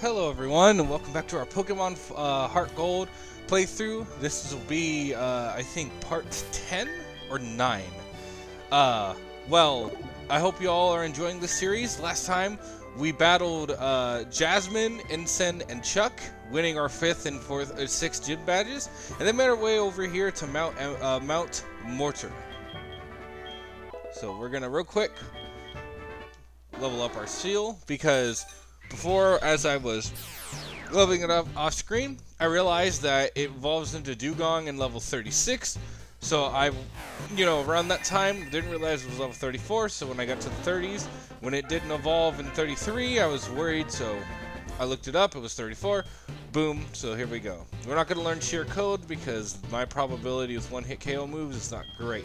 Hello everyone, and welcome back to our Pokemon HeartGold playthrough. This will be, I think, part 10 or 9. Well, I hope you all are enjoying this series. Last time, we battled Jasmine, Ensign, and Chuck, winning our 5th and 6th gym badges, and then made our way over here to Mount Mortar. So we're gonna real quick level up our seal, because before, as I was leveling it up off screen, I realized that it evolves into Dugong in level 36. So I, around that time, didn't realize it was level 34. So when I got to the 30s, when it didn't evolve in 33, I was worried. So I looked it up. It was 34. Boom. So here we go. We're not going to learn sheer code because my probability with one-hit KO moves is not great.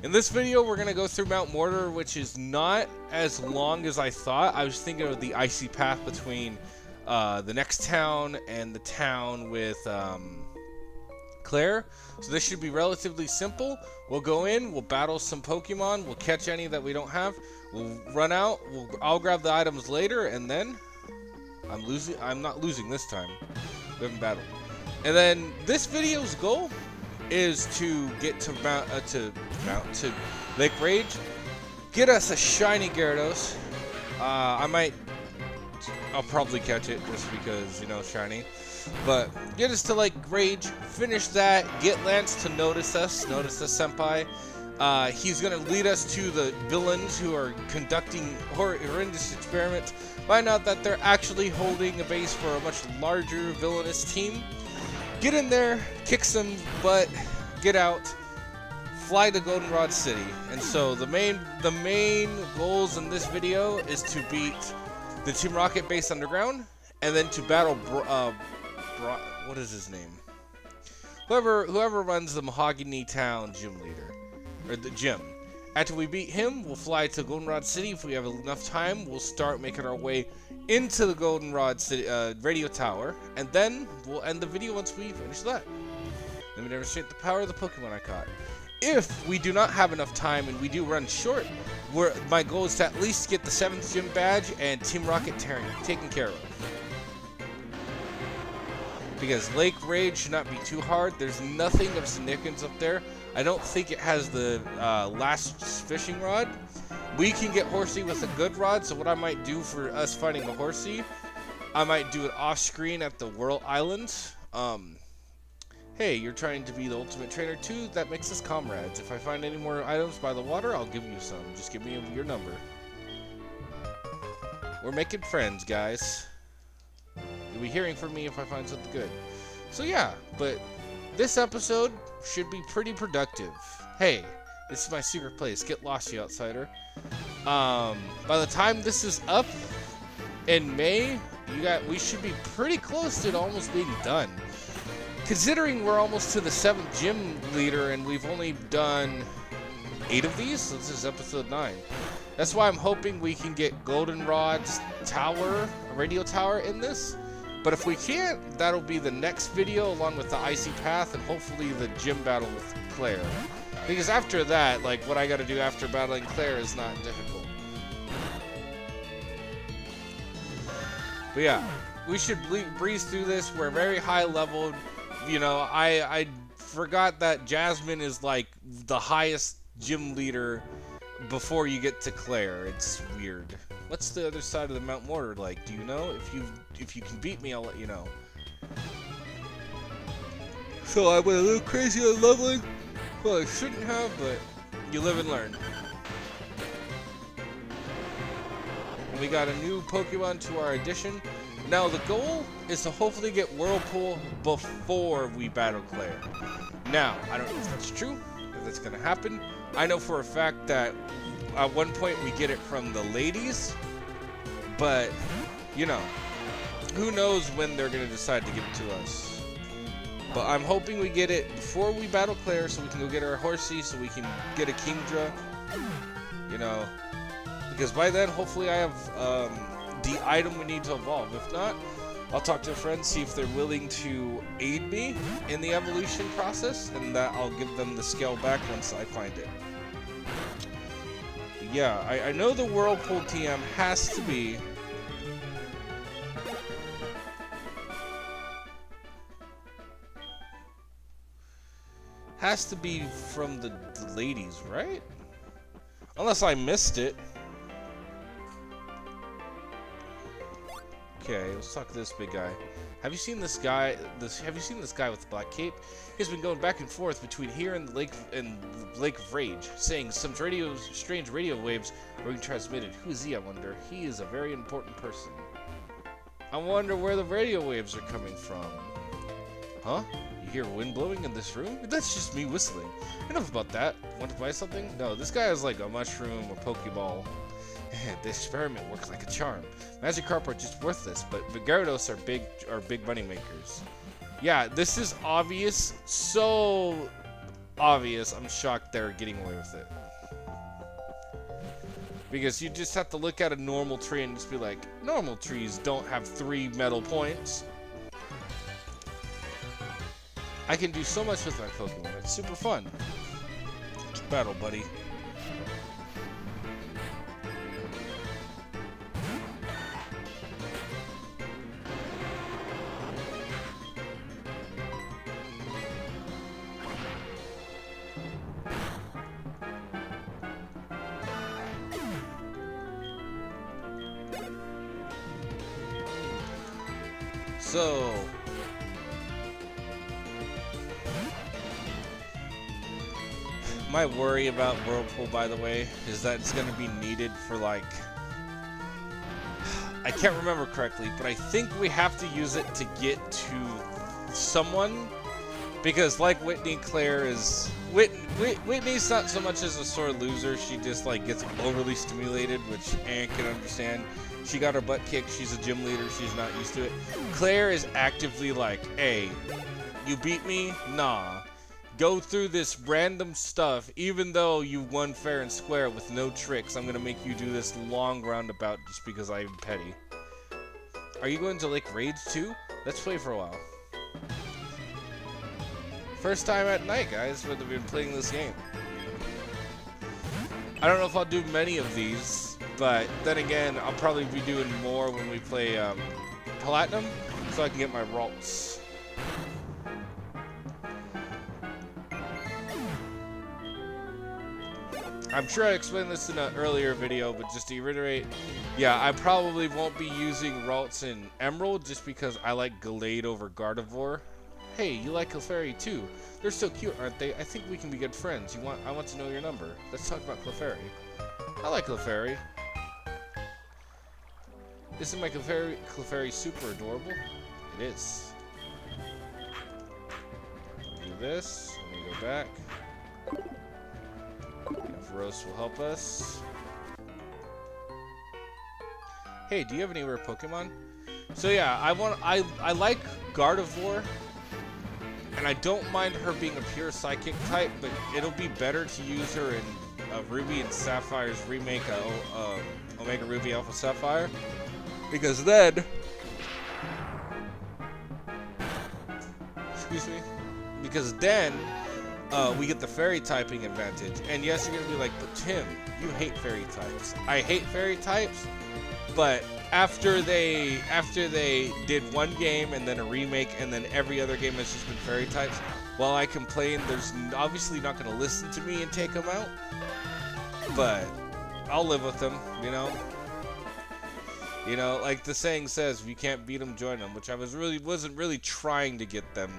In this video, we're going to go through Mount Mortar, which is not as long as I thought. I was thinking of the icy path between the next town and the town with Claire. So this should be relatively simple. We'll go in, we'll battle some Pokemon, we'll catch any that we don't have, we'll run out, I'll grab the items later, and then I'm not losing this time. We haven't battled. And then this video's goal is to get to Lake Rage, get us a shiny Gyarados. I'll probably catch it just because, shiny. But get us to Lake Rage, finish that, get Lance to notice us senpai. He's gonna lead us to the villains who are conducting horrendous experiments, find out that they're actually holding a base for a much larger villainous team. Get in there, kick some butt, get out, fly to Goldenrod City. And so the main goals in this video is to beat the Team Rocket base underground, and then to battle what is his name? Whoever runs the Mahogany Town gym leader, or the gym. After we beat him, we'll fly to Goldenrod City. If we have enough time, we'll start making our way into the Goldenrod City radio tower, and then we'll end the video once we finish that. Let me demonstrate the power of the Pokemon I caught. If we do not have enough time and we do run short, my goal is to at least get the 7th gym badge and Team Rocket taken care of. Because Lake Rage should not be too hard. There's nothing of significance up there. I don't think it has the last fishing rod. We can get Horsey with a good rod, so what I might do for us fighting a Horsey, I might do it off screen at the Whirl Islands. Hey, you're trying to be the ultimate trainer too? That makes us comrades. If I find any more items by the water, I'll give you some. Just give me your number. We're making friends, guys. You'll be hearing from me if I find something good. So yeah, but this episode should be pretty productive. Hey, this is my secret place. Get lost, you outsider. By the time this is up in May, we should be pretty close to it almost being done. Considering we're almost to the 7th gym leader and we've only done 8 of these, so this is episode 9. That's why I'm hoping we can get Goldenrod's tower, radio tower in this. But if we can't, that'll be the next video along with the icy path and hopefully the gym battle with Claire. Because after that, like what I gotta do after battling Claire is not difficult. But yeah, we should breeze through this. We're very high leveled. I forgot that Jasmine is like the highest gym leader before you get to Claire. It's weird. What's the other side of the Mount Mortar like? Do you know? If you can beat me, I'll let you know. So I went a little crazy on leveling. Well, I shouldn't have, but you live and learn. And we got a new Pokemon to our addition. Now the goal is to hopefully get Whirlpool before we battle Claire. Now, I don't know if that's true, if that's going to happen. I know for a fact that at one point we get it from the ladies, but, who knows when they're going to decide to give it to us. But I'm hoping we get it before we battle Claire so we can go get our Horsey, so we can get a Kingdra, because by then, hopefully I have, the item we need to evolve. If not, I'll talk to a friend, see if they're willing to aid me in the evolution process, and that I'll give them the scale back once I find it. But yeah, I know the Whirlpool TM has to be has to be from the ladies, right? Unless I missed it. Okay, let's talk to this big guy. Have you seen this guy? Have you seen this guy with the black cape? He's been going back and forth between here and the Lake of Rage, saying some strange radio waves are being transmitted. Who is he, I wonder? He is a very important person. I wonder where the radio waves are coming from. Huh? You hear wind blowing in this room? That's just me whistling. Enough about that. Want to buy something? No, this guy has like a mushroom or Pokeball. The experiment works like a charm. Magikarp are just worthless, but gyrados are big money makers. Yeah, this is obvious. So obvious. I'm shocked they're getting away with it. Because you just have to look at a normal tree and just be like, normal trees don't have 3 metal points. I can do so much with my Pokemon. It's super fun. Battle, buddy. So, my worry about Whirlpool, by the way, is that it's going to be needed for, like, I can't remember correctly, but I think we have to use it to get to someone, because like Whitney, Claire is, Whitney's not so much as a sore loser, she just, like, gets overly stimulated, which Anne can understand. She got her butt kicked, she's a gym leader, she's not used to it. Claire is actively like, hey, you beat me? Nah. Go through this random stuff, even though you won fair and square with no tricks, I'm gonna make you do this long roundabout just because I'm petty. Are you going to Lake Rage too? Let's play for a while. First time at night, guys, when I've been playing this game. I don't know if I'll do many of these, but then again, I'll probably be doing more when we play Platinum, so I can get my Ralts. I'm sure I explained this in an earlier video, but just to reiterate, yeah, I probably won't be using Ralts in Emerald just because I like Gallade over Gardevoir. Hey, you like Clefairy too. They're so cute, aren't they? I think we can be good friends. I want to know your number. Let's talk about Clefairy. I like Clefairy. Isn't my Clefairy super adorable? It is. Do this. Let me go back. Roast will help us. Hey, do you have any rare Pokemon? So yeah, I like Gardevoir, and I don't mind her being a pure Psychic type, but it'll be better to use her in Ruby and Sapphire's remake, Omega Ruby Alpha Sapphire, because then, excuse me, because then we get the fairy typing advantage. And yes, you're gonna be like, but Tim, you hate fairy types. I hate fairy types, but after they did one game and then a remake and then every other game has just been fairy types, while I complain, there's obviously not gonna listen to me and take them out, but I'll live with them, you know. You know, like the saying says, if you can't beat them, join them, which I wasn't really trying to get them,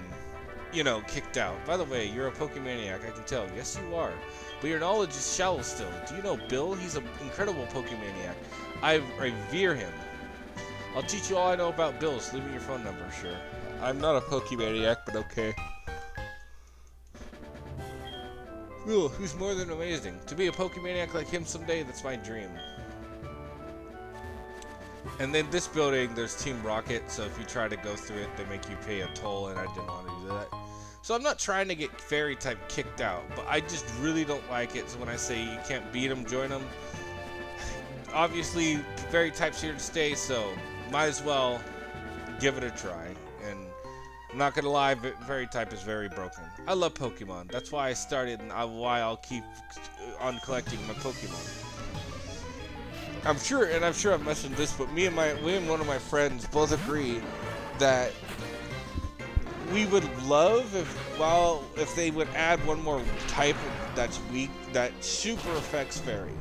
you know, kicked out. By the way, you're a Pokemaniac, I can tell. Yes, you are. But your knowledge is shallow still. Do you know Bill? He's an incredible Pokemaniac. I revere him. I'll teach you all I know about Bill, so leave me your phone number, sure. I'm not a Pokemaniac, but okay. Ooh, who's more than amazing. To be a Pokemaniac like him someday, that's my dream. And then this building, there's Team Rocket, so if you try to go through it, they make you pay a toll, and I didn't want to do that. So I'm not trying to get fairy type kicked out, but I just really don't like it. So when I say you can't beat them, join them, obviously fairy type's here to stay, so might as well give it a try. And I'm not gonna lie, fairy type is very broken. I love Pokemon. That's why I started, and why I'll keep on collecting my Pokemon. I'm sure I've mentioned this, but me and one of my friends both agree that we would love if they would add one more type that's weak, that super affects fairy.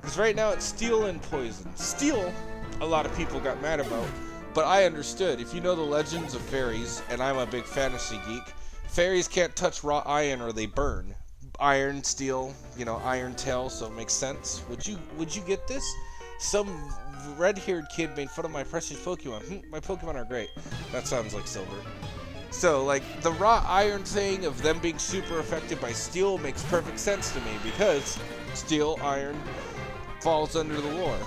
Because right now it's steel and poison. Steel, a lot of people got mad about, but I understood. If you know the legends of fairies, and I'm a big fantasy geek, fairies can't touch raw iron or they burn. Iron, steel, you know, iron tail, so it makes sense. Would you get this? Some red-haired kid made fun of my precious Pokemon. My Pokemon are great. That sounds like Silver. So, like, the raw iron thing of them being super affected by steel makes perfect sense to me, because steel, iron, falls under the lore.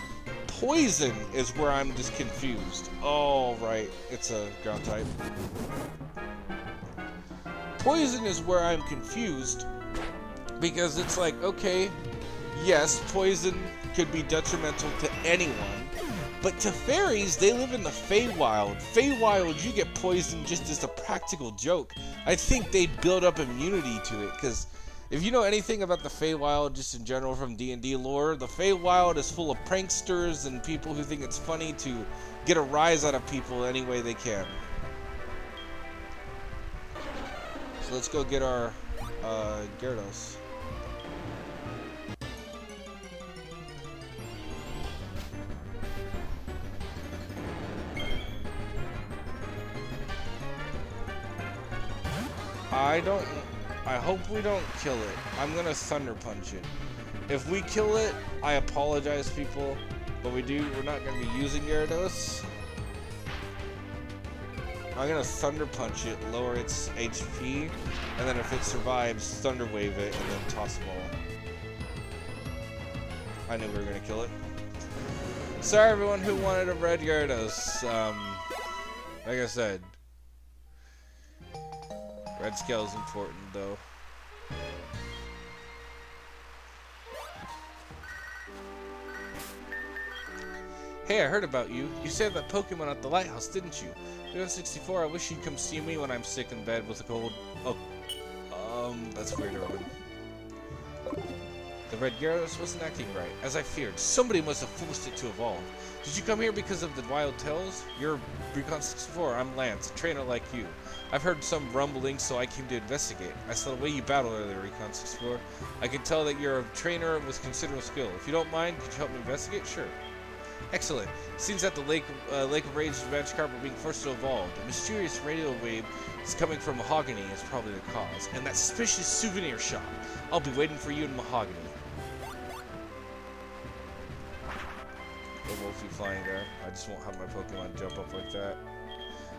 Poison is where I'm just confused. Oh, right. It's a ground type. Poison is where I'm confused, because it's like, okay, yes, poison could be detrimental to anyone, but to fairies, they live in the Feywild. Feywild, you get poisoned just as a practical joke. I think they'd build up immunity to it, because if you know anything about the Feywild, just in general from D&D lore, the Feywild is full of pranksters and people who think it's funny to get a rise out of people any way they can. So let's go get our Gyarados. I hope we don't kill it. I'm gonna Thunder Punch it. If we kill it, I apologize, people, but we're not gonna be using Gyarados. I'm gonna Thunder Punch it, lower its HP, and then if it survives, Thunder Wave it, and then toss a ball. I knew we were gonna kill it. Sorry everyone who wanted a red Gyarados. Like I said, red scale is important, though. Hey, I heard about you. You saved that Pokemon at the lighthouse, didn't you? You're on 64. I wish you'd come see me when I'm sick in bed with a cold. Oh, that's weird, Irwin. The red Gyarados wasn't acting right, as I feared. Somebody must have forced it to evolve. Did you come here because of the wild tales? You're Recon 64. I'm Lance, a trainer like you. I've heard some rumblings, so I came to investigate. I saw the way you battled earlier, Recon 64. I can tell that you're a trainer with considerable skill. If you don't mind, could you help me investigate? Sure. Excellent. Seems that the Lake of Rage Magikarp are being forced to evolve. A mysterious radio wave is coming from Mahogany is probably the cause. And that suspicious souvenir shop. I'll be waiting for you in Mahogany. The Wolfie flying there. I just won't have my Pokemon jump up like that.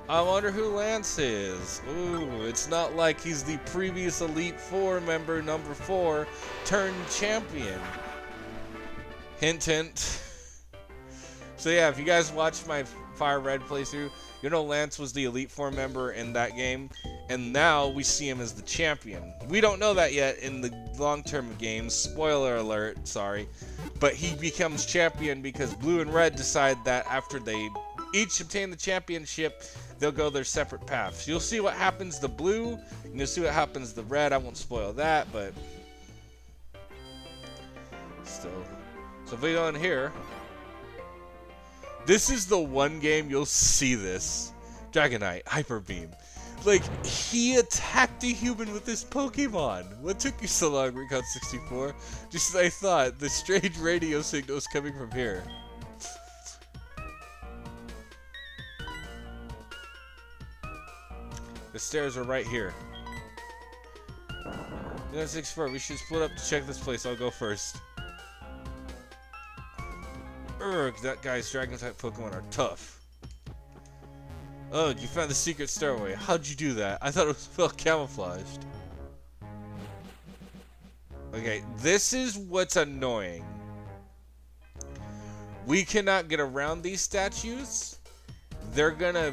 I wonder who Lance is. Ooh, it's not like he's the previous Elite Four member, number 4, turned champion. Hint, hint. So yeah, if you guys watched my Fire Red playthrough, you know Lance was the Elite Four member in that game, and now we see him as the champion. We don't know that yet in the long-term games. Spoiler alert, sorry. But he becomes champion because Blue and Red decide that after they each obtain the championship, they'll go their separate paths. You'll see what happens to Blue, and you'll see what happens to Red. I won't spoil that, but still. So if we go in here, this is the one game you'll see this. Dragonite, Hyper Beam. Like, he attacked a human with this Pokemon. What took you so long, Recon 64? Just as I thought, the strange radio signal is coming from here. The stairs are right here. Recon 64, we should split up to check this place. I'll go first. Urgh, that guy's Dragon-type Pokemon are tough. Ugh, you found the secret stairway. How'd you do that? I thought it was well camouflaged. Okay, this is what's annoying. We cannot get around these statues. They're gonna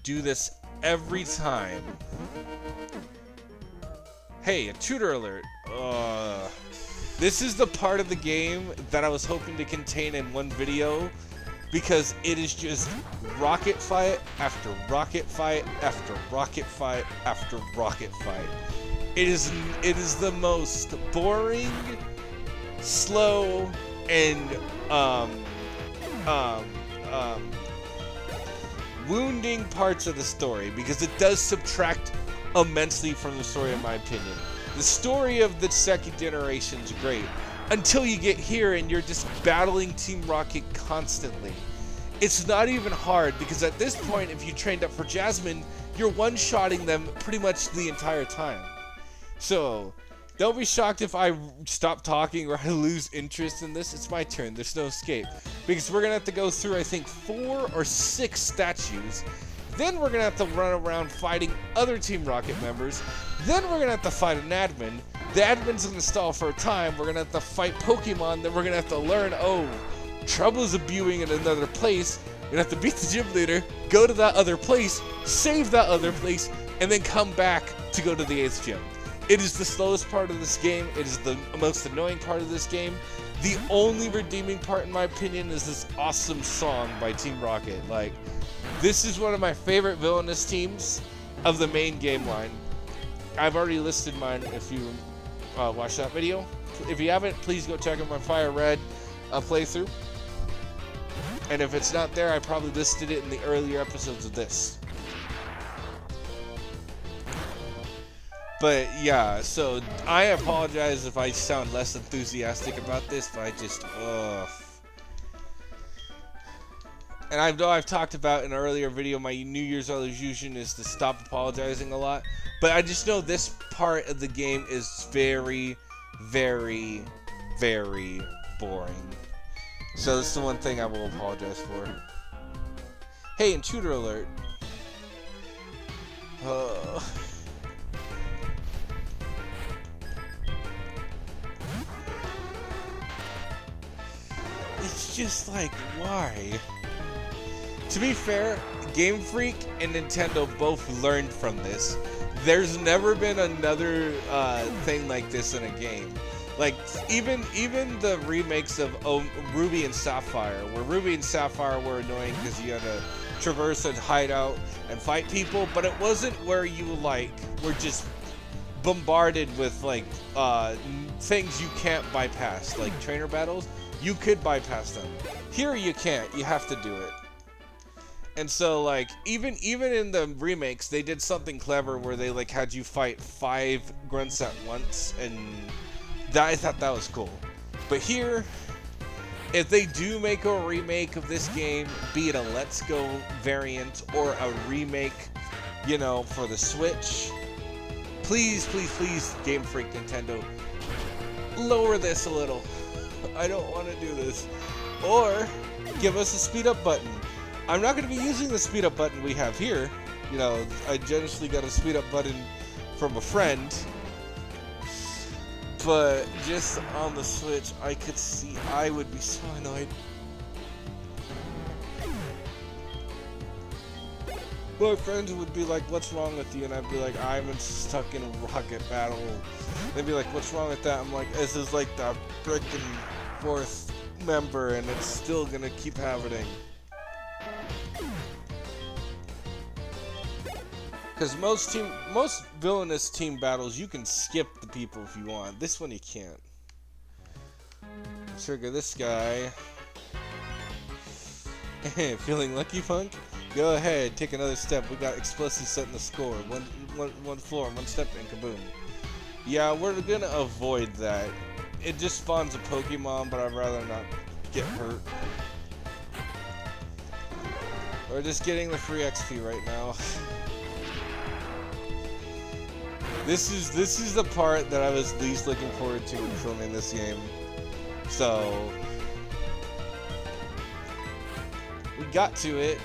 do this every time. Hey, a tutor alert. This is the part of the game that I was hoping to contain in one video, because it is just rocket fight after rocket fight after rocket fight after rocket fight. It is the most boring, slow, and wounding parts of the story, because it does subtract immensely from the story, in my opinion. The story of the second generation is great until you get here and you're just battling Team Rocket constantly. It's not even hard, because at this point, if you trained up for Jasmine, you're one-shotting them pretty much the entire time. So don't be shocked if I stop talking or I lose interest in this. It's my turn. There's no escape. Because we're going to have to go through, I think, 4 or 6 statues. Then we're going to have to run around fighting other Team Rocket members. Then we're going to have to fight an admin. The admin's going to stall for a time. We're going to have to fight Pokemon. Then we're going to have to learn, oh, Trouble's abusing in another place. We're going to have to beat the gym leader, go to that other place, save that other place, and then come back to go to the 8th gym. It is the slowest part of this game. It is the most annoying part of this game. The only redeeming part, in my opinion, is this awesome song by Team Rocket. Like, this is one of my favorite villainous teams of the main game line. I've already listed mine if you watched that video. If you haven't, please go check out my Fire Red playthrough. And if it's not there, I probably listed it in the earlier episodes of this. But yeah, so I apologize if I sound less enthusiastic about this, but I just, And I know I've talked about in an earlier video, my New Year's resolution is to stop apologizing a lot. But I just know this part of the game is very, very, very boring. So that's the one thing I will apologize for. Hey, intruder alert. It's just like, why? To be fair, Game Freak and Nintendo both learned from this. There's never been another thing like this in a game. Like, even the remakes of Ruby and Sapphire, where Ruby and Sapphire were annoying because you had to traverse and hide out and fight people, but it wasn't where you, like, were just bombarded with, like, things you can't bypass, like trainer battles. You could bypass them. Here you can't. You have to do it. And so, like, even in the remakes, they did something clever where they, like, had you fight 5 grunts at once, and I thought that was cool. But here, if they do make a remake of this game, be it a Let's Go variant or a remake, you know, for the Switch, please, please, please, Game Freak Nintendo, lower this a little. I don't want to do this. Or give us a speed up button. I'm not going to be using the speed up button we have here. You know, I generously got a speed up button from a friend. But just on the Switch, I could see I would be so annoyed. My friends would be like, what's wrong with you? And I'd be like, I'm stuck in a rocket battle. They'd be like, what's wrong with that? I'm like, this is like the frickin' 4th member and it's still gonna keep happening. Because most villainous team battles, you can skip the people if you want. This one you can't. Trigger this guy. Feeling lucky, Funk? Go ahead, take another step. We got explosives setting the score. One floor, one step, and kaboom. Yeah, we're gonna avoid that. It just spawns a Pokemon, but I'd rather not get hurt. We're just getting the free XP right now. This is the part that I was least looking forward to in filming this game. So we got to it.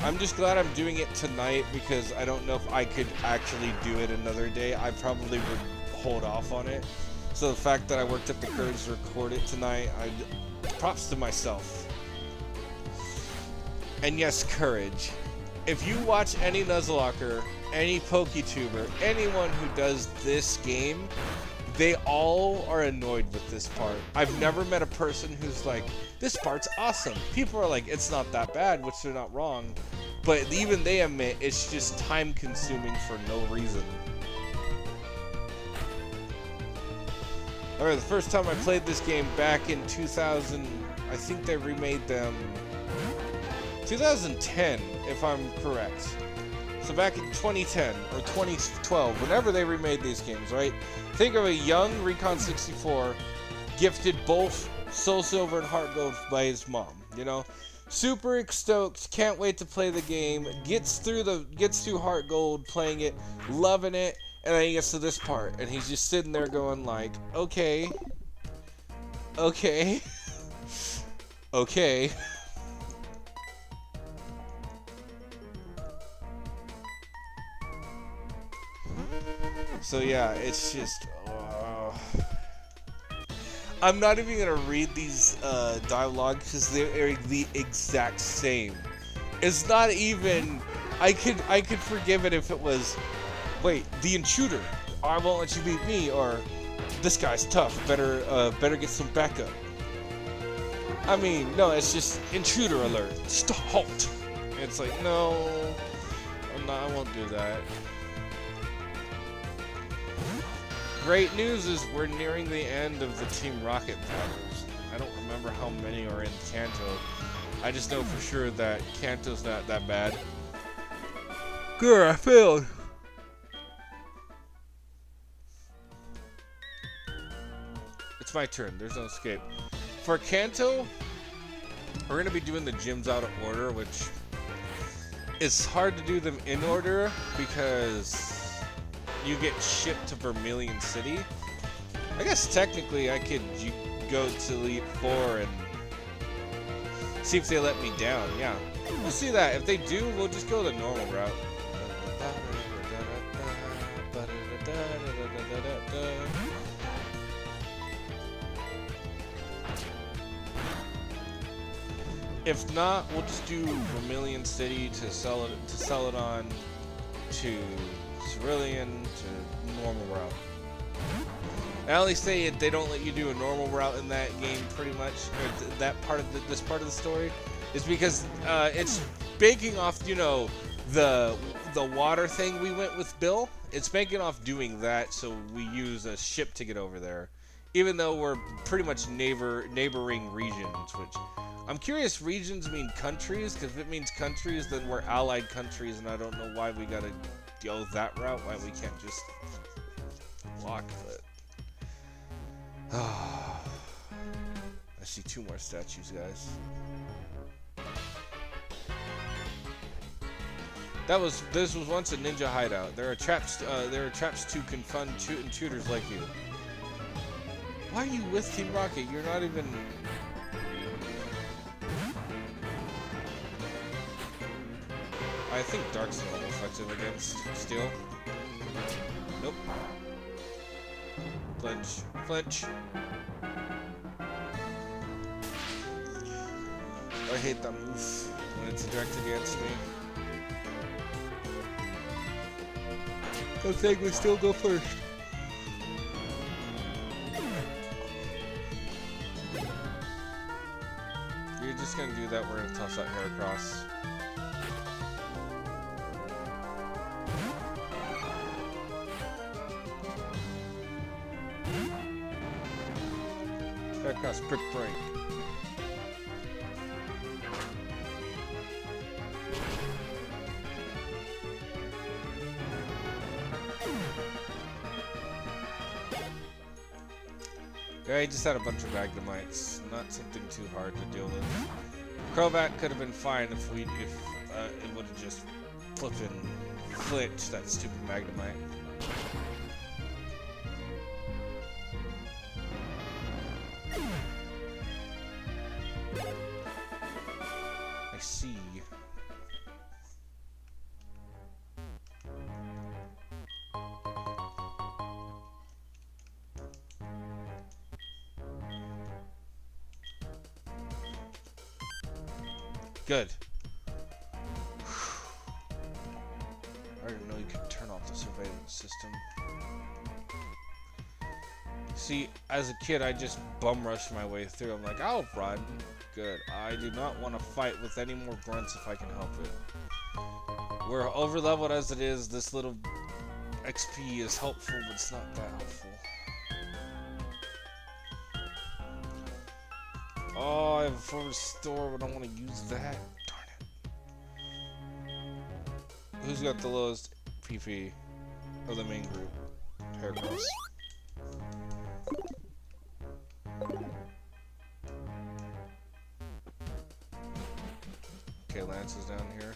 I'm just glad I'm doing it tonight because I don't know if I could actually do it another day. I probably would hold off on it. So the fact that I worked up the courage to record it tonight, props to myself. And yes, courage. If you watch any Nuzlocke, any PokeTuber, anyone who does this game, they all are annoyed with this part. I've never met a person who's like, this part's awesome. People are like, it's not that bad, which they're not wrong. But even they admit it's just time consuming for no reason. I remember the first time I played this game back in 2000, I think they remade them 2010, if I'm correct. So back in 2010 or 2012, whenever they remade these games, right? Think of a young Recon 64 gifted both Soul Silver and Heart Gold by his mom, you know? Super stoked, can't wait to play the game, gets through Heart Gold, playing it, loving it, and then he gets to this part, and he's just sitting there going like, okay, okay, okay. So yeah, it's just, I'm not even gonna read these dialogue because they're the exact same. It's not even. I could forgive it if it was, wait, the intruder. I won't let you beat me, or this guy's tough. Better get some backup. I mean, no, it's just intruder alert. Halt. It's like, no, I won't do that. Great news is we're nearing the end of the Team Rocket battles. I don't remember how many are in Kanto. I just know for sure that Kanto's not that bad. Good, I failed. It's my turn. There's no escape. For Kanto, we're going to be doing the gyms out of order, which it's hard to do them in order because you get shipped to Vermilion City. I guess technically I could go to Elite 4 and see if they let me down. Yeah, we'll see that. If they do, we'll just go the normal route. If not, we'll just do Vermilion City to sell it on to Cerulean to normal route. I only say they don't let you do a normal route in that game pretty much, or that part of this part of the story, is because it's banking off, you know, the water thing we went with Bill. It's banking off doing that, so we use a ship to get over there, even though we're pretty much neighboring regions. Which I'm curious, regions mean countries, because if it means countries, then we're allied countries, and I don't know why we gotta go that route, why we can't just walk, but I see 2 more statues, guys. This was once a ninja hideout. There are traps to confund intruders like you. Why are you with Team Rocket? You're not even. I think Dark's not effective against Steel. Nope. Flinch. Flinch. I hate that move when it's directed against me. I think we still go first. You're just gonna do that, we're gonna toss that hair across. Hair across, prick break. Yeah, he just had a bunch of Magnemites. Not something too hard to deal with. Crobat could have been fine if it would have just flippin' flinched that stupid Magnemite. I see. Good. I didn't know you could turn off the surveillance system. See, as a kid, I just bum rushed my way through. I'm like, I'll run. Good. I do not want to fight with any more grunts if I can help it. We're over-leveled as it is. This little XP is helpful, but it's not that helpful. Oh, I have a full restore, but I don't want to use that. Darn it. Who's got the lowest PP of the main group? Heracross. Okay, Lance is down here.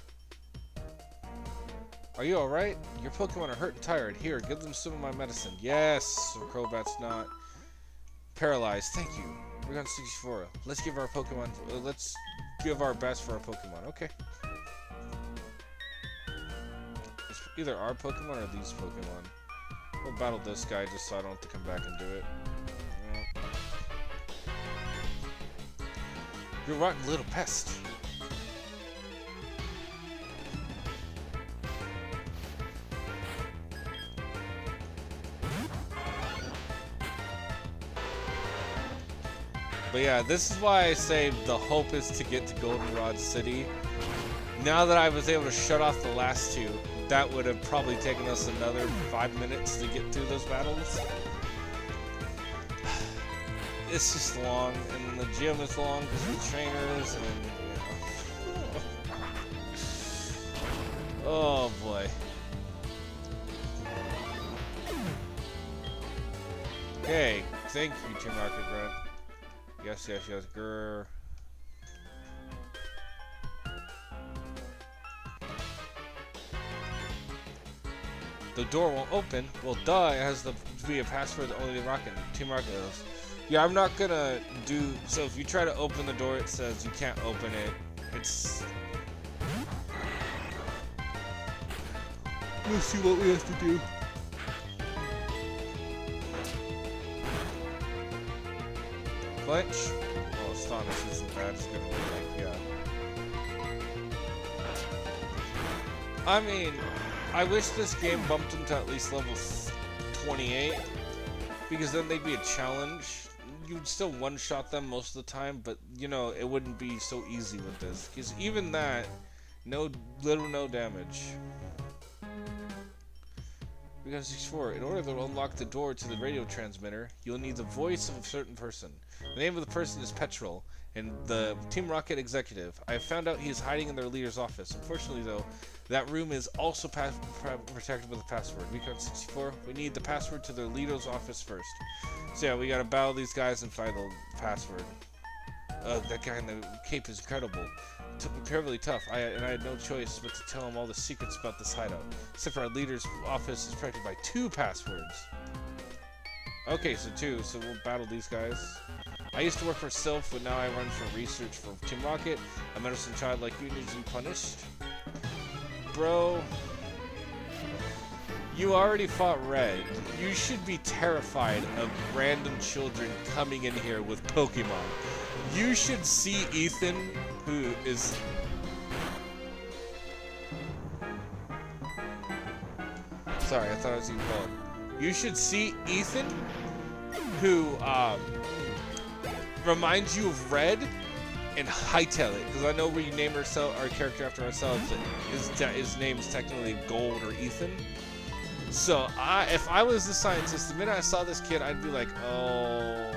Are you alright? Your Pokemon are hurt and tired. Here, give them some of my medicine. Yes! So Crobat's not paralyzed. Thank you. We're on 64. Let's give our Pokemon... let's give our best for our Pokemon. Okay. It's either our Pokemon or these Pokemon. We'll battle this guy just so I don't have to come back and do it. You're a rotten little pest. But yeah, this is why I say the hope is to get to Goldenrod City. Now that I was able to shut off the last two, that would have probably taken us another 5 minutes to get through those battles. It's just long, and the gym is long because of the trainers, and you know. Oh boy. Okay, thank you, Team Rocket Grunt. Yes, yes, yes, grr. The door won't open. Well, duh, it has to be a password that only Team Rocket knows. Yeah, I'm not gonna do... So if you try to open the door, it says you can't open it. It's... Let's see what we have to do. Flinch? Oh, Astonish isn't bad. It's gonna be like, yeah. I mean, I wish this game bumped them to at least level 28, because then they'd be a challenge. You'd still one-shot them most of the time, but, you know, it wouldn't be so easy with this. Because even that, no damage. Because 64, in order to unlock the door to the radio transmitter, you'll need the voice of a certain person. The name of the person is Petrol, and the Team Rocket executive. I have found out he is hiding in their leader's office. Unfortunately, though, that room is also protected with a password. Recon 64, we need the password to their leader's office first. So yeah, we gotta battle these guys and find the password. That guy in the cape is incredible. Incredibly tough. I had no choice but to tell him all the secrets about this hideout. Except for our leader's office is protected by 2 passwords. Okay, so 2. So we'll battle these guys. I used to work for Sylph, but now I run for research for Team Rocket. A medicine child like you needs to be punished. Bro, you already fought Red. You should be terrified of random children coming in here with Pokemon. You should see Ethan, who is... Sorry, I thought I was even called. You should see Ethan, who reminds you of Red, and hightail it, because I know we name our character after ourselves. His name is technically Gold or Ethan. So if I was the scientist, the minute I saw this kid, I'd be like, oh,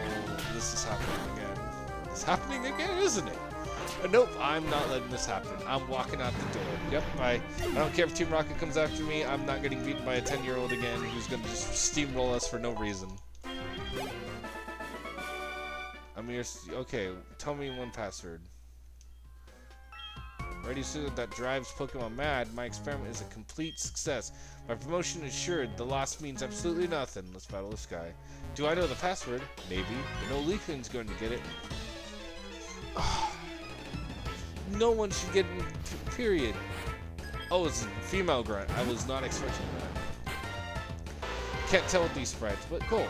this is happening again. It's happening again, isn't it? Nope, I'm not letting this happen. I'm walking out the door. Yep, I don't care if Team Rocket comes after me. I'm not getting beaten by a 10-year-old again who's gonna just steamroll us for no reason. I mean, okay, tell me one password. Ready soon that drives Pokemon mad. My experiment is a complete success. My promotion is assured. The loss means absolutely nothing. Let's battle this guy. Do I know the password? Maybe. But no Leaflin's going to get it. No one should get it, period. Oh, it's a female grunt. I was not expecting that. Can't tell with these sprites, but cool.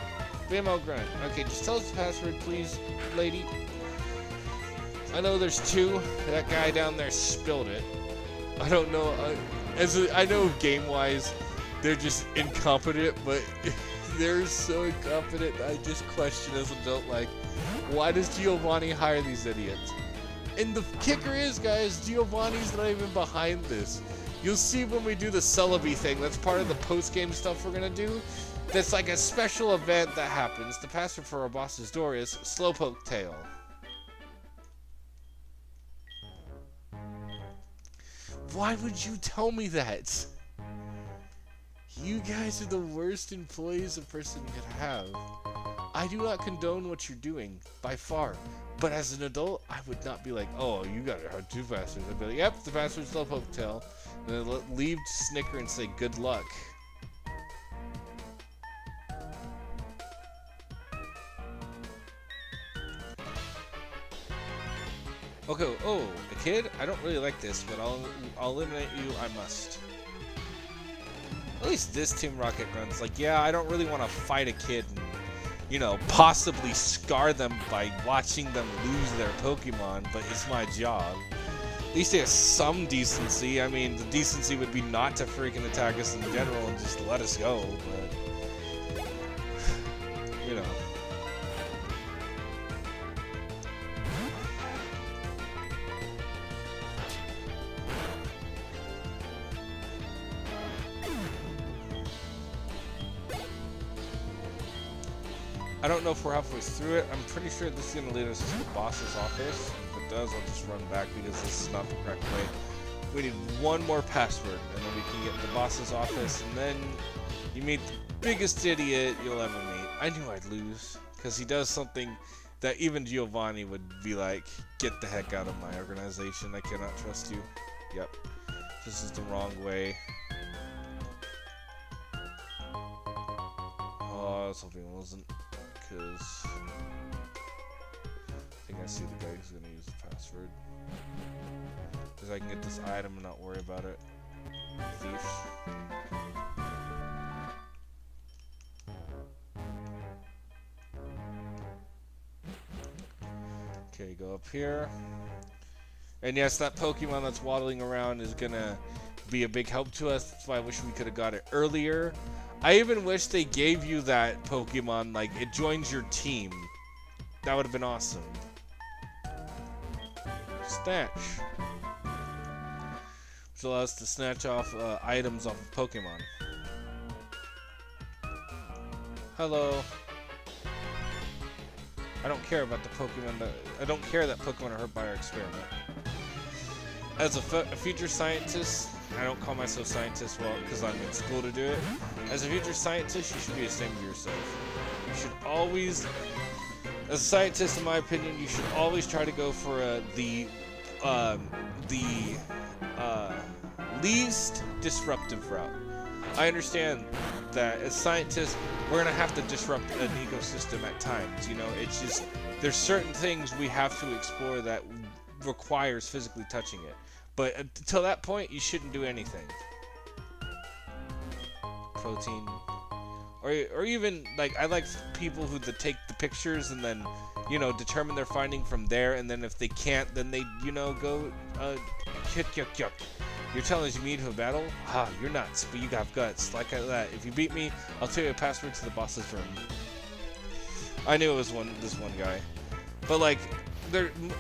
Female grunt. Okay, just tell us the password, please, lady. I know there's 2. That guy down there spilled it. I don't know. I know game-wise, they're just incompetent, but they're so incompetent. I just question as an adult, like, why does Giovanni hire these idiots? And the kicker is, guys, Giovanni's not even behind this. You'll see when we do the Celebi thing. That's part of the post-game stuff we're gonna do. That's like a special event that happens. The password for our boss's door is Slowpoke Tail. Why would you tell me that? You guys are the worst employees a person could have. I do not condone what you're doing, by far. But as an adult, I would not be like, oh, you gotta have 2 passwords. I'd be like, yep, the password's Slowpoke Tail. And then leave Snicker and say, good luck. Okay, oh, a kid? I don't really like this, but I'll eliminate you, I must. At least this Team Rocket runs like, yeah, I don't really want to fight a kid and, you know, possibly scar them by watching them lose their Pokemon, but it's my job. At least they have some decency. I mean, the decency would be not to freaking attack us in general and just let us go, but, you know. I don't know if we're halfway through it. I'm pretty sure this is going to lead us to the boss's office. If it does, I'll just run back because this is not the correct way. We need one more password, and then we can get to the boss's office, and then you meet the biggest idiot you'll ever meet. I knew I'd lose, because he does something that even Giovanni would be like, get the heck out of my organization. I cannot trust you. Yep. This is the wrong way. Oh, I was hoping it wasn't. Because I think I see the guy who's going to use the password. Because I can get this item and not worry about it. Thief. Okay, go up here. And yes, that Pokemon that's waddling around is going to be a big help to us. That's why I wish we could have got it earlier. I even wish they gave you that Pokemon, like, it joins your team. That would have been awesome. Snatch. Which allows us to snatch off items off of Pokemon. Hello. I don't care about the Pokemon that... I don't care that Pokemon are hurt by our experiment. As a future scientist... I don't call myself scientist, well, because I'm in school to do it. As a future scientist, you should be ashamed of yourself. You should always, as a scientist, in my opinion, you should always try to go for the least disruptive route. I understand that as scientists, we're gonna have to disrupt an ecosystem at times. You know, it's just there's certain things we have to explore that requires physically touching it. But until that point, you shouldn't do anything. Protein. Or even, like, I like people who take the pictures and then, you know, determine their finding from there. And then if they can't, then they, you know, go, yuck. You're telling us you mean to a battle? Ah, you're nuts, but you got guts. Like that. If you beat me, I'll tell you a password to the boss's room. I knew it was this one guy. But, like,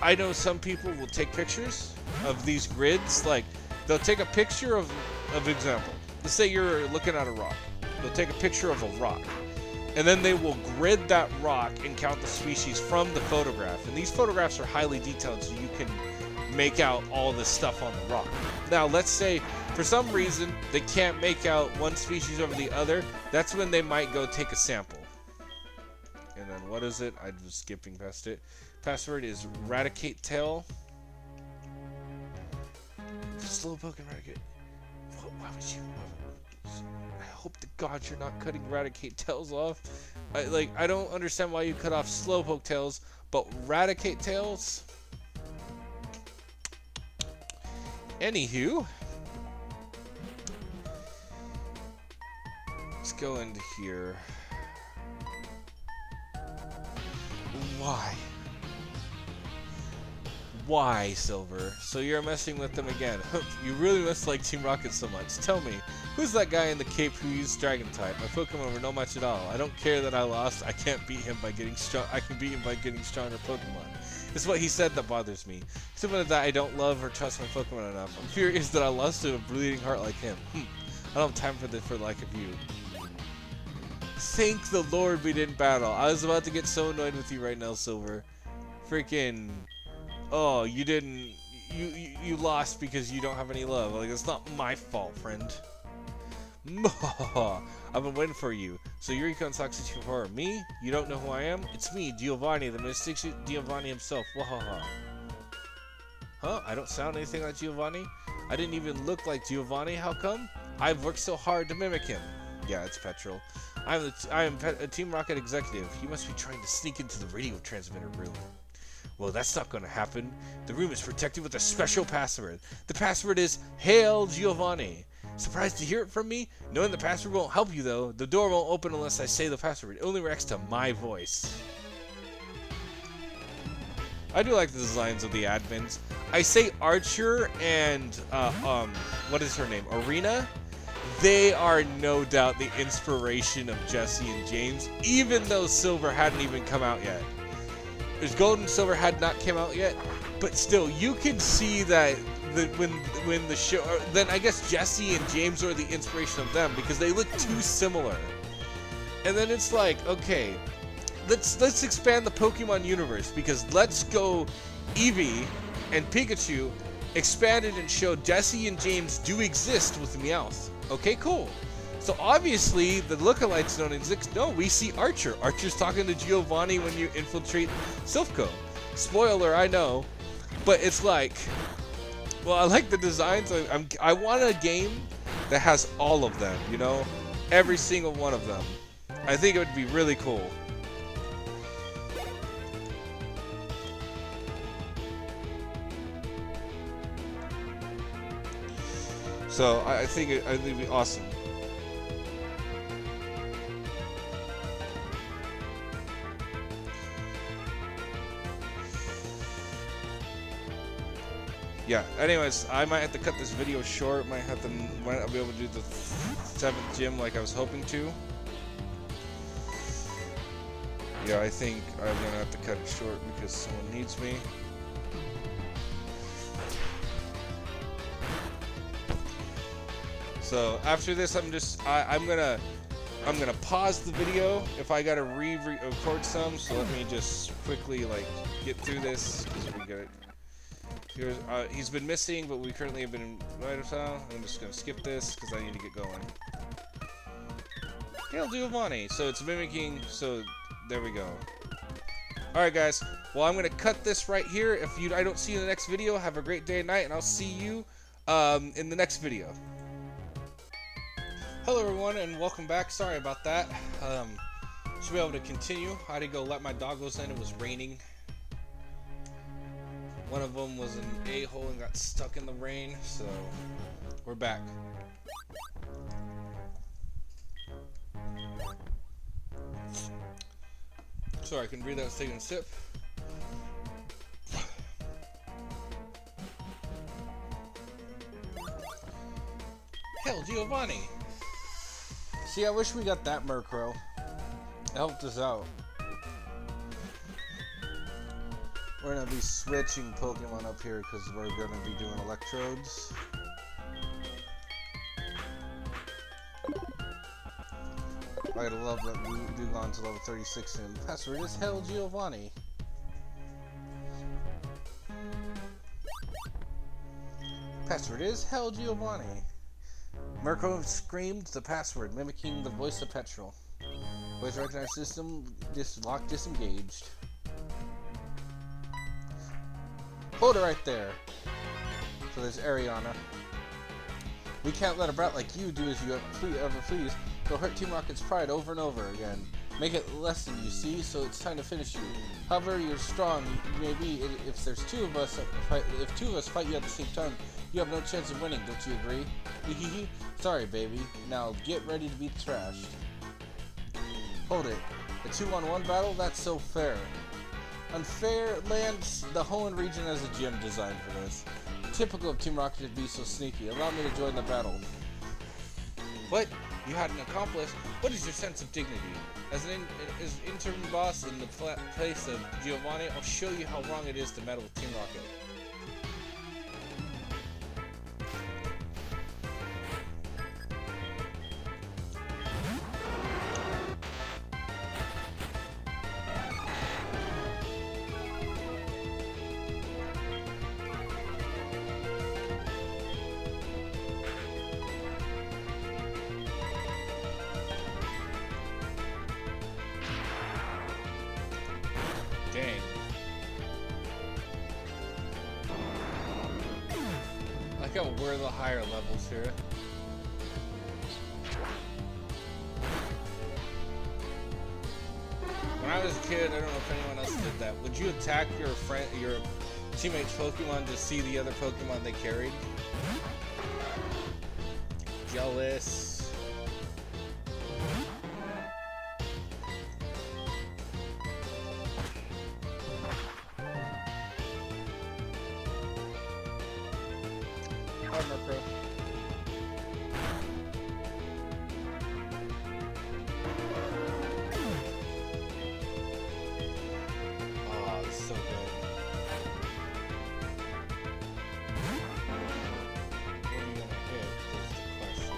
I know some people will take pictures of these grids. Like, they'll take a picture of example. Let's say you're looking at a rock. They'll take a picture of a rock, and then they will grid that rock and count the species from the photograph. And these photographs are highly detailed, so you can make out all this stuff on the rock. Now, let's say for some reason they can't make out one species over the other. That's when they might go take a sample. And then what is it? I was skipping past it. Password is Eradicate Tail. Slowpoke and Eradicate. Why would you? I hope to God you're not cutting Eradicate Tails off. I don't understand why you cut off Slowpoke Tails, but Eradicate Tails. Anywho, let's go into here. Why? Why, Silver? So you're messing with them again. You really must like Team Rocket so much. Tell me, who's that guy in the cape who used Dragon type? My Pokemon were no much at all. I don't care that I lost. I can't beat him by getting strong. I can beat him by getting stronger Pokemon. It's what he said that bothers me. Something that I don't love or trust my Pokemon enough. I'm furious that I lost to a bleeding heart like him. I don't have time for this for the like of you. Thank the Lord we didn't battle. I was about to get so annoyed with you right now, Silver. Freaking... Oh, you didn't... you lost because you don't have any love. Like, it's not my fault, friend. I've been waiting for you. So Yuriko and Sox 64. Me? You don't know who I am? It's me, Giovanni, the mystic Giovanni himself. Wahaha. Huh? I don't sound anything like Giovanni? I didn't even look like Giovanni. How come? I've worked so hard to mimic him. Yeah, it's Petrol. I am a Team Rocket executive. You must be trying to sneak into the radio transmitter room. Well, that's not going to happen. The room is protected with a special password. The password is Hail Giovanni. Surprised to hear it from me? Knowing the password won't help you, though. The door won't open unless I say the password. It only reacts to my voice. I do like the designs of the admins. I say Archer and, what is her name? Arena? They are no doubt the inspiration of Jesse and James, even though Silver hadn't even come out yet. There's Gold and Silver had not come out yet, but still, you can see that when the show, then I guess Jesse and James are the inspiration of them because they look too similar. And then it's like, okay, let's expand the Pokemon universe because Let's Go Eevee and Pikachu expanded and showed Jesse and James do exist with Meowth. Okay, cool. So obviously the lookalikes don't exist. No, we see Archer. Archer's talking to Giovanni when you infiltrate Silphco. Spoiler, I know, but it's like, well, I like the designs. I want a game that has all of them. You know, every single one of them. I think it would be really cool. So I think it'd be awesome. Yeah, anyways, I might have to cut this video short. Might not be able to do the 7th gym like I was hoping to. Yeah, I think I'm gonna have to cut it short because someone needs me. So after this, I'm gonna pause the video if I gotta re-record some. So let me just quickly like get through this because we got it. Here's he's been missing, but we currently have been right now. I'm just gonna skip this because I need to get going. Hail Giovanni. So it's mimicking. So there we go. All right, guys. Well, I'm gonna cut this right here. If I don't see you in the next video, have a great day and night, and I'll see you in the next video. Hello everyone and welcome back. Sorry about that. Should be able to continue. I had to go let my doggos in. It was raining. One of them was an a-hole and got stuck in the rain, so we're back. Sorry, I couldn't breathe. I was taking a sip. Hell, Giovanni! See, I wish we got that Murkrow. It helped us out. We're gonna be switching Pokemon up here because we're gonna be doing electrodes. I gotta love that Dugong to level 36 and the password is Hell Giovanni. Password is Hell Giovanni. Murkrow screamed the password, mimicking the voice of Petrol. Voice recognized system lock disengaged. Hold it right there. So there's Ariana. We can't let a brat like you do as you ever please. Go hurt Team Rocket's pride over and over again. Make it lesson, you see, so it's time to finish you. However, you're strong. Maybe if there's two of us fight you at the same time, you have no chance of winning. Don't you agree? Hehehe. Sorry, baby. Now get ready to be trashed. Hold it. A 2-on-1 battle? That's so fair. Unfair lands the Hoenn region as a gym designed for this. Typical of Team Rocket to be so sneaky. Allow me to join the battle. What? You had an accomplice? What is your sense of dignity? As an interim boss in the place of Giovanni, I'll show you how wrong it is to meddle with Team Rocket. Look at we're the higher levels here. When I was a kid, I don't know if anyone else did that. Would you attack your teammate's Pokemon to see the other Pokemon they carried? Jealous. Armor Pro. Oh, it's so good. What are you gonna hit is the question.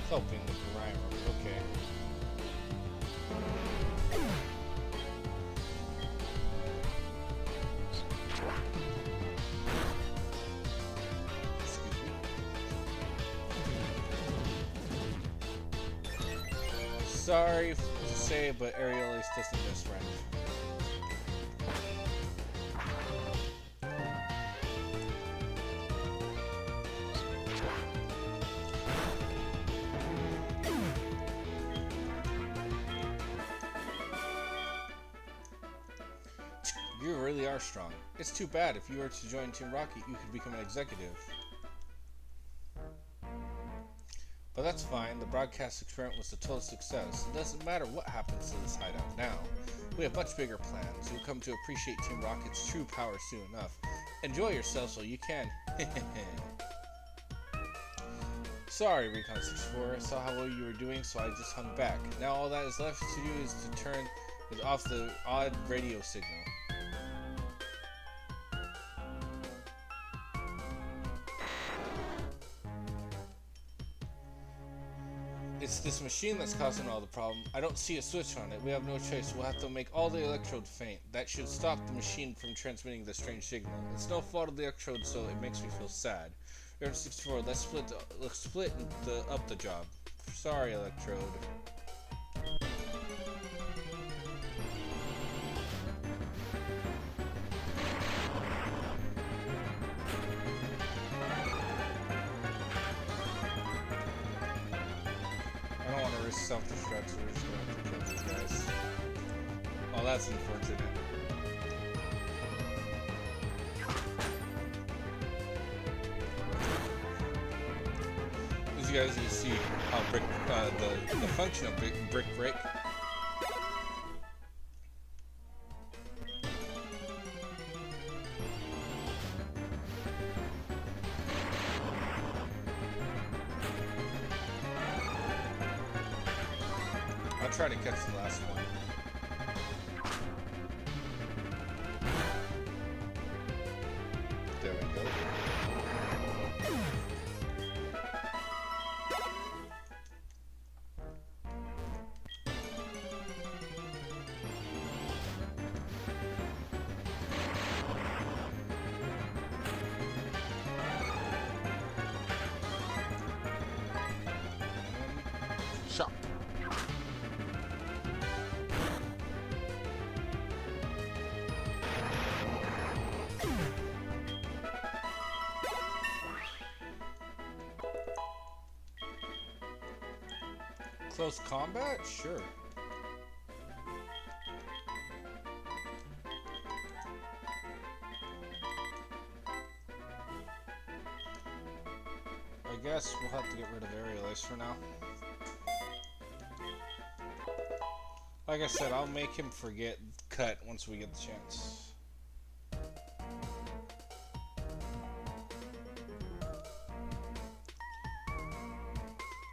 Helping with the Gyro. Okay. Sorry to say, but Aerial Ace doesn't miss friend. You really are strong. It's too bad. If you were to join Team Rocket, you could become an executive. But that's fine, the broadcast experiment was a total success. It doesn't matter what happens to this hideout now. We have much bigger plans. You'll come to appreciate Team Rocket's true power soon enough. Enjoy yourselves while you can. Sorry, Recon 64. I saw how well you were doing, so I just hung back. Now all that is left to do is to turn off the odd radio signal. It's this machine that's causing all the problem. I don't see a switch on it. We have no choice. We'll have to make all the electrodes faint. That should stop the machine from transmitting the strange signal. It's no fault of the electrode, so it makes me feel sad. Earth 64, let's split up the job. Sorry, Electrode. Self-destruct, so we're just gonna have to kill these guys. Oh, that's unfortunate. As you guys can see how the function of Brick Break. I'll try to catch the last one. There we go. Shot. Close combat? Sure. I guess we'll have to get rid of Aerial Ace for now. Like I said, I'll make him forget Cut once we get the chance.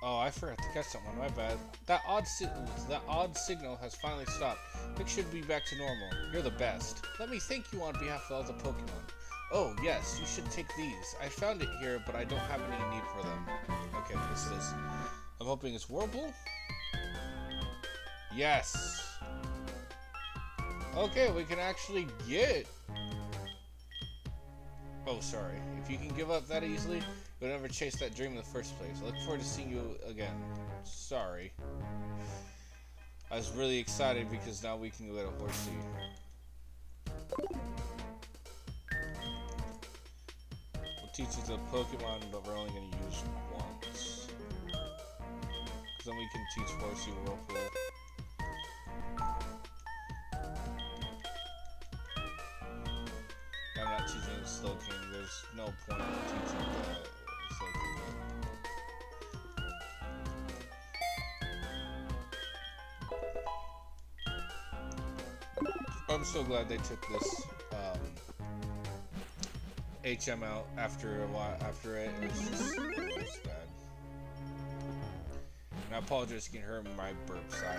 Oh, I forgot to catch someone. My bad. That odd signal has finally stopped. Things should be back to normal. You're the best. Let me thank you on behalf of all the Pokemon. Oh, yes, you should take these. I found it here, but I don't have any need for them. Okay, what's this? I'm hoping it's Whirlpool? Yes! Okay, we can actually get... Oh, sorry. If you can give up that easily, you'll never chase that dream in the first place. I look forward to seeing you again. Sorry. I was really excited because now we can go get a Horsey. teaches a Pokemon, but we're only going to use once. Because then we can teach Horsey Whirlpool. I'm not teaching the Slowking. There's no point in teaching the Slowking. I'm so glad they took this HM out after a while. After it was just bad. And I apologize, you can hear my burps. I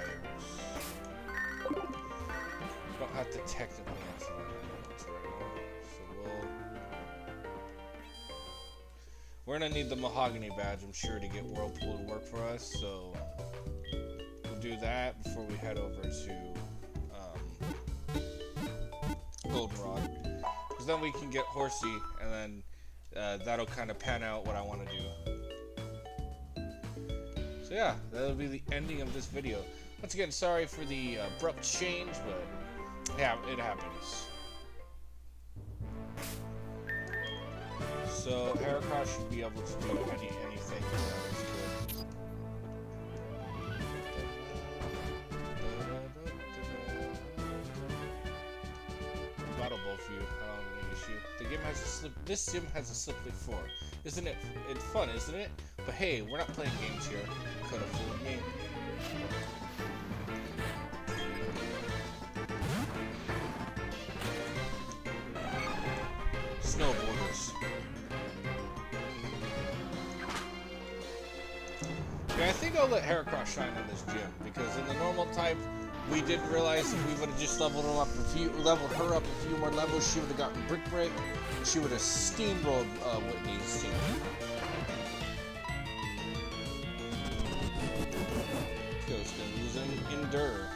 don't have to technically answer that right now. So we're gonna need the Mahogany badge, I'm sure, to get Whirlpool to work for us. So we'll do that before we head over to Goldenrod, because then we can get Horsey, and then that'll kind of pan out what I want to do. So yeah, that'll be the ending of this video. Once again, sorry for the abrupt change, but yeah, it happens. So Heracross should be able to do anything that is good. Battle Ball for you. I don't have any issue. The game has a slip. This gym has a slip lead 4. Isn't it? It's fun, isn't it? But hey, we're not playing games here. Could have fooled me. Snowboarders. Okay, I think I'll let Heracross shine in this gym, because in the normal type, we didn't realize if we would have just leveled her up a few more levels, she would have gotten Brick Break, and she would have steamrolled Whitney's team. Ghostin using Endure.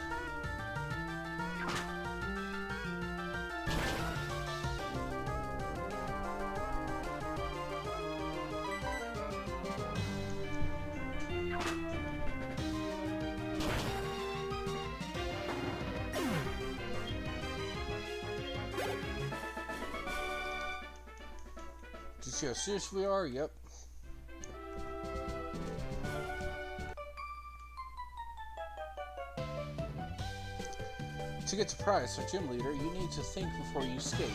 Did you see how serious we are? Yep. To get to prize or gym leader, you need to think before you skate.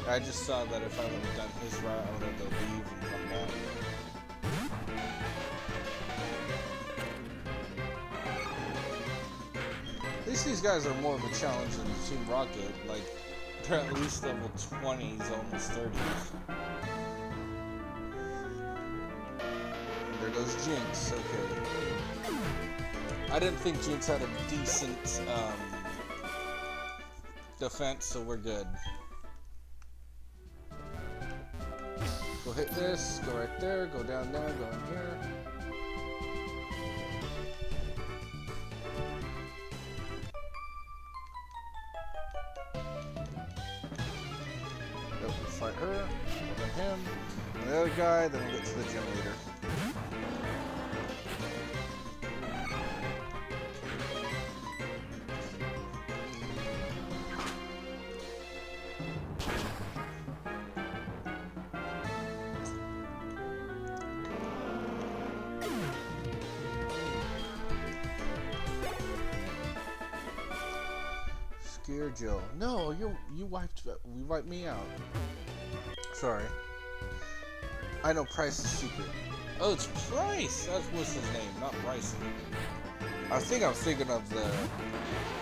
I just saw that if I would have done his route, I would have to leave and come back. At least these guys are more of a challenge than Team Rocket. Like, they're at least level 20s, almost 30s. There goes Jinx, okay. I didn't think Jinx had a decent defense, so we're good. Go hit this, go right there, go down there, go in here. Yep, we'll fight her, then him, and the other guy, then we'll get to the gym leader. Scare Jill. No, you wiped me out. Sorry. I know Price's secret. Oh, it's Price. That was his name, not Bryson. I think I'm thinking of the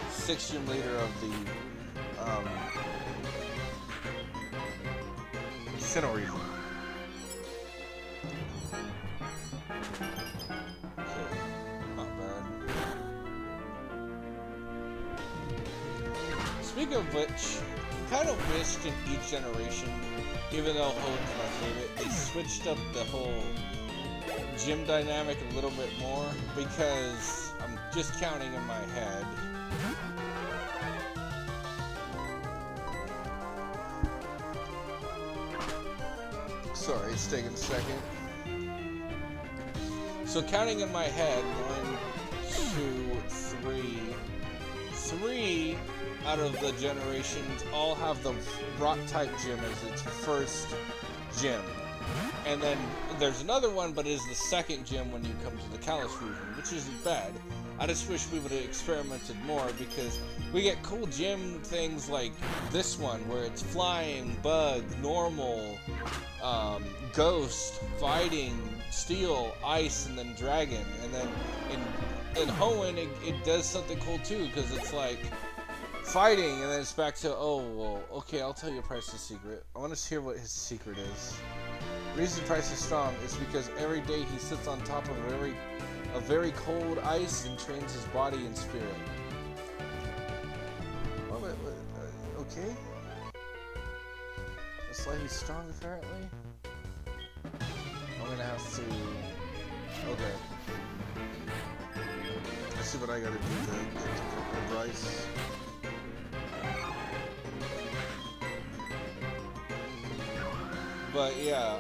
6th gym leader of the Sinnoh region. Speaking of which, I kind of wished in each generation, even though Hoenn is my favorite, they switched up the whole gym dynamic a little bit more, because I'm just counting in my head. Sorry, it's taking a second. So counting in my head, 1, 2, 3. 3 out of the generations all have the rock type gym as its first gym. And then there's another one, but it is the second gym when you come to the Kalos region, which isn't bad. I just wish we would have experimented more, because we get cool gym things like this one, where it's flying, bug, normal, ghost, fighting, steel, ice, and then dragon. And then in Hoenn, it does something cool too, because it's like fighting, and then it's back to, oh, well, okay, I'll tell you Price's secret. I want to hear what his secret is. The reason Price is strong is because every day he sits on top of a very cold ice and trains his body and spirit. Okay. That's why he's strong, apparently. I'm gonna have to... Okay. Let's see what I gotta do to get the Bryce. But yeah,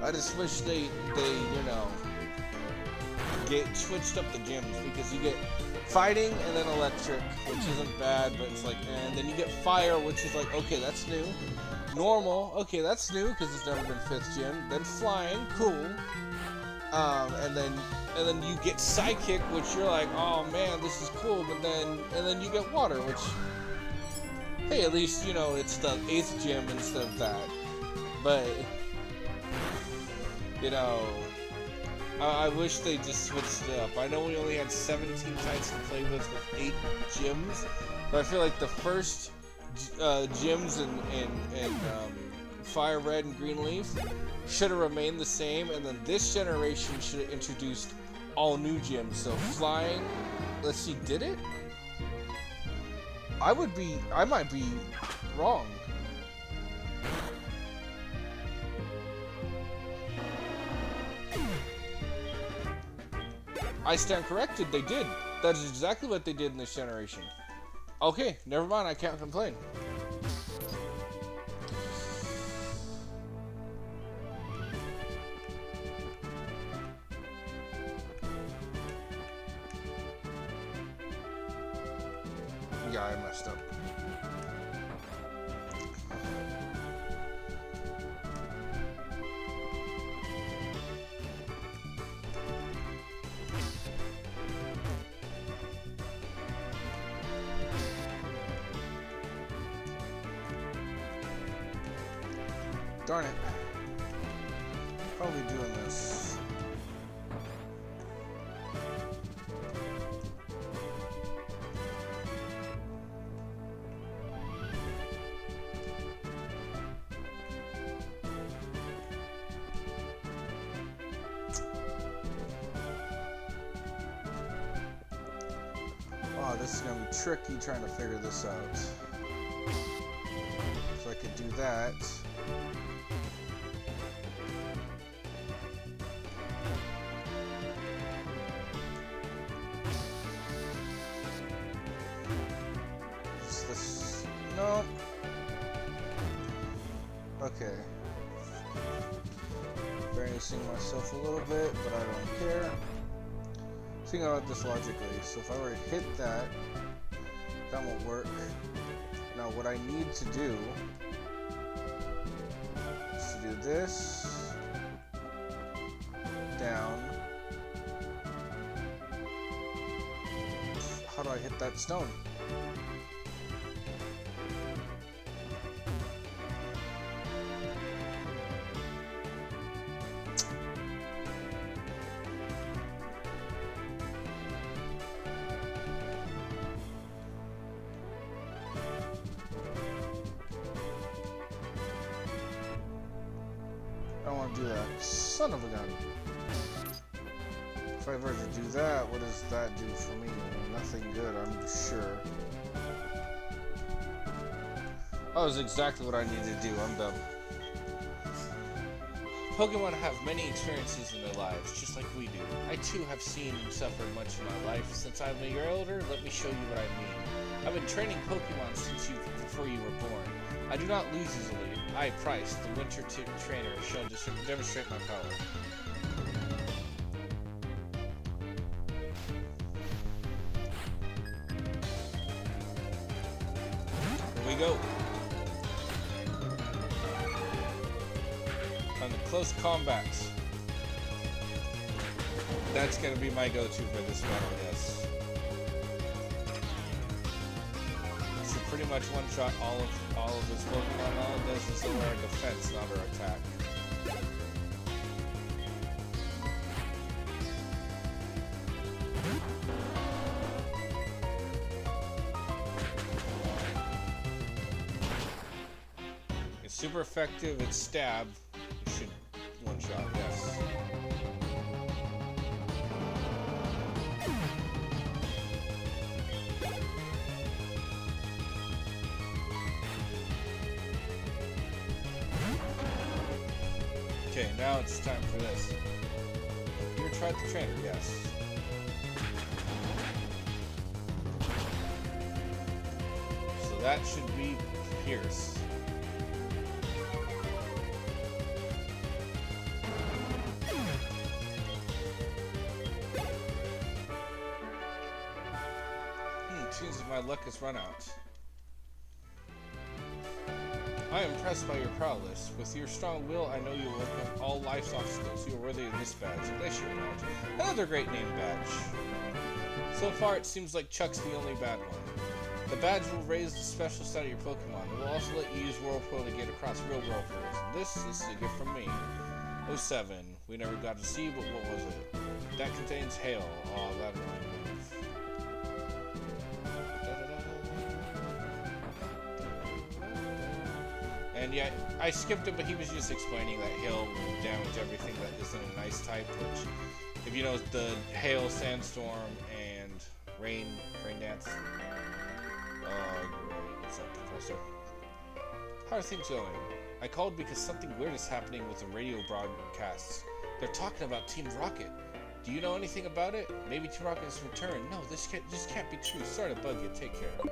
I just wish they you know, switched up the gyms, because you get fighting and then electric, which isn't bad, but it's like, and then you get fire, which is like, okay, that's new. Normal, okay, that's new, because it's never been 5th gym. Then flying, cool. And then you get psychic, which you're like, oh man, this is cool. But then you get water, which, hey, at least, you know, it's the 8th gym instead of that. But, you know, I wish they just switched it up. I know we only had 17 types to play with 8 gyms, but I feel like the first gyms in Fire Red and Green Leaf should have remained the same, and then this generation should have introduced all new gyms. So flying, let's see, did it? I might be wrong. I stand corrected, they did. That is exactly what they did in this generation. Okay, never mind, I can't complain. Yeah, I messed up. Darn it. How are we doing this? Oh, this is gonna be tricky trying to figure this out. So I could do that. No. Okay. Embarrassing myself a little bit, but I don't care. Think about this logically. So if I were to hit that, that won't work. Now what I need to do is to do this, down. How do I hit that stone? I don't want to do that. Son of a gun. If I were to do that, what does that do for me? Nothing good, I'm sure. That was exactly what I needed to do. I'm done. Pokemon have many experiences in their lives, just like we do. I too have seen and suffered much in my life. Since I'm a year older, let me show you what I mean. I've been training Pokemon since before you were born. I do not lose easily. I, Price, the winter trainer, shall demonstrate my power. we go. On the close combats. That's gonna be my go-to for this battle, yes. So pretty much one-shot all of this Pokemon. All it does is lower our defense, not our attack. It's super effective. It's stab. It should one-shot, yes. Okay, now it's time for this. You ever tried the trainer? Yes. So that should be Pierce. Seems like my luck has run out. I am impressed by your prowess. With your strong will, I know you will overcome all life's obstacles. You are worthy of this badge. Glacier Badge. Another great name badge. So far, it seems like Chuck's the only bad one. The badge will raise the special stat of your Pokemon. It will also let you use Whirlpool to get across real Whirlpools. This is a gift from me. 07. We never got to see, but what was it? That contains hail. Oh, that reminds me. And yeah, I skipped it, but he was just explaining that hail will damage everything that isn't an ice type, which, if you know, the hail, sandstorm, and rain dance. Great. What's up, Professor? How are things going? I called because something weird is happening with the radio broadcasts. They're talking about Team Rocket. Do you know anything about it? Maybe Team Rocket's returned. No, this can't be true. Sorry to bug you. Take care. Oh,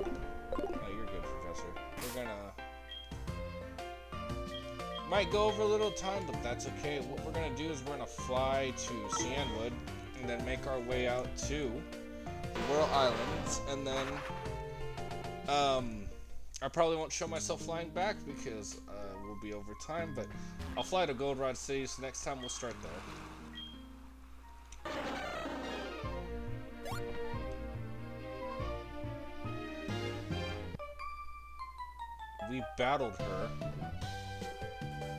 you're good, Professor. We're gonna... Might go over a little time, but that's okay. What we're gonna do is we're gonna fly to Cianwood and then make our way out to the Whirl Islands, and then I probably won't show myself flying back because we'll be over time, but I'll fly to Goldenrod City, so next time we'll start there. We battled her.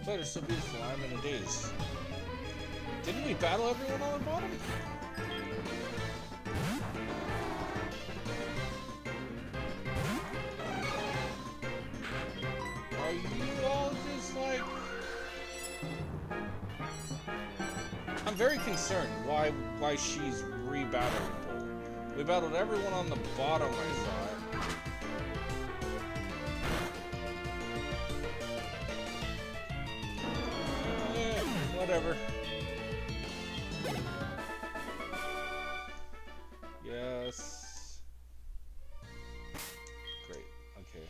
But it's so beautiful, I'm in a daze. Didn't we battle everyone on the bottom? Are you all just like... I'm very concerned why she's re-battling Bull. We battled everyone on the bottom, I thought. Whatever. Yes. Great. Okay.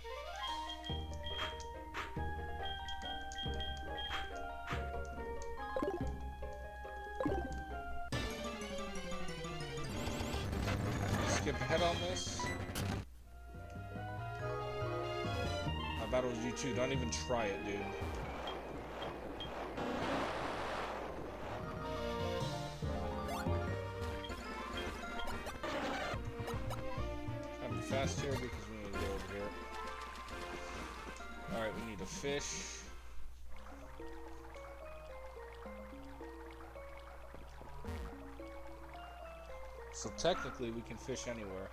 Skip ahead on this. I battled you too. Don't even try it, dude. Fast here because we need to go over here. Alright, we need a fish. So technically we can fish anywhere.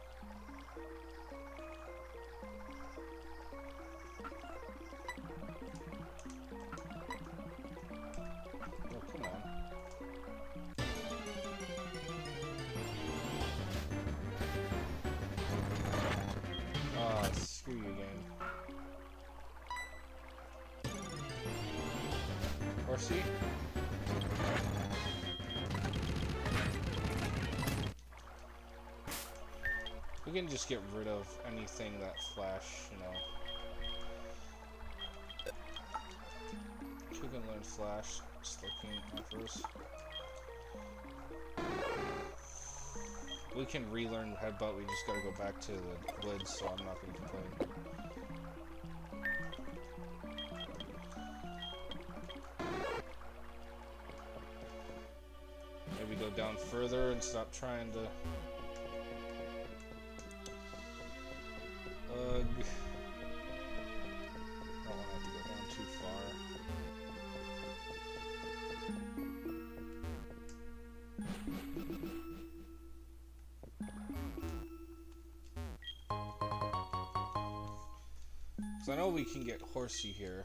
Oh, come on. Screw you, game. Horsey? We can just get rid of anything that flash, you know. We can learn flash, Slurking offers. We can relearn headbutt, we just gotta go back to the woods, so I'm not gonna complain. maybe go down further and stop trying to... Ugh. I don't want to have to go down too far. Because I know we can get horsey here.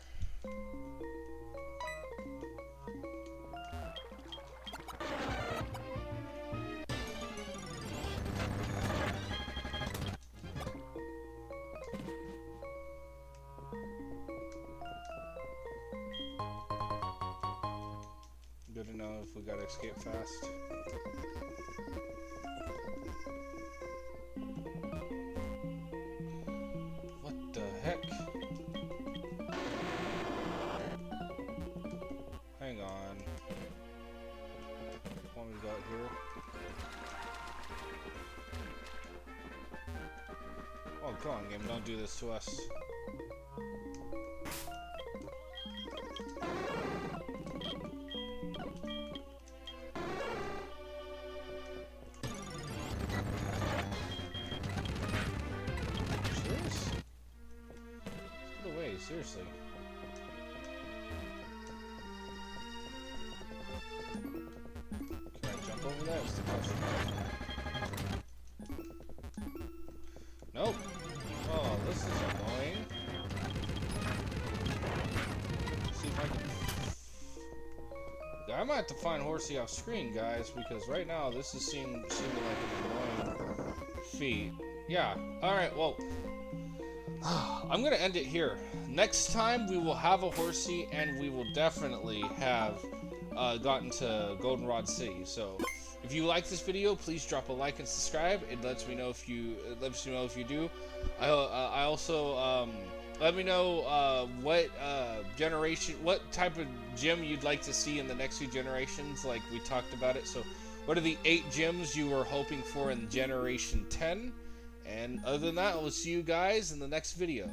Good to know if we gotta escape fast. What the heck? Hang on. What we got here? Oh, come on, game, don't do this to us. Seriously. Can I jump over that? Is the question. Nope. Oh, this is annoying. Let's see if I can... I might have to find horsey off screen, guys, because right now this is seeming like an annoying feat. Yeah. Alright, well... I'm gonna end it here. Next time we will have a horsey, and we will definitely have gotten to Goldenrod City. So, if you like this video, please drop a like and subscribe. It lets me know if you do. I also let me know what type of gym you'd like to see in the next few generations. Like we talked about it. So, what are the 8 gyms you were hoping for in Generation 10? And other than that, I will see you guys in the next video.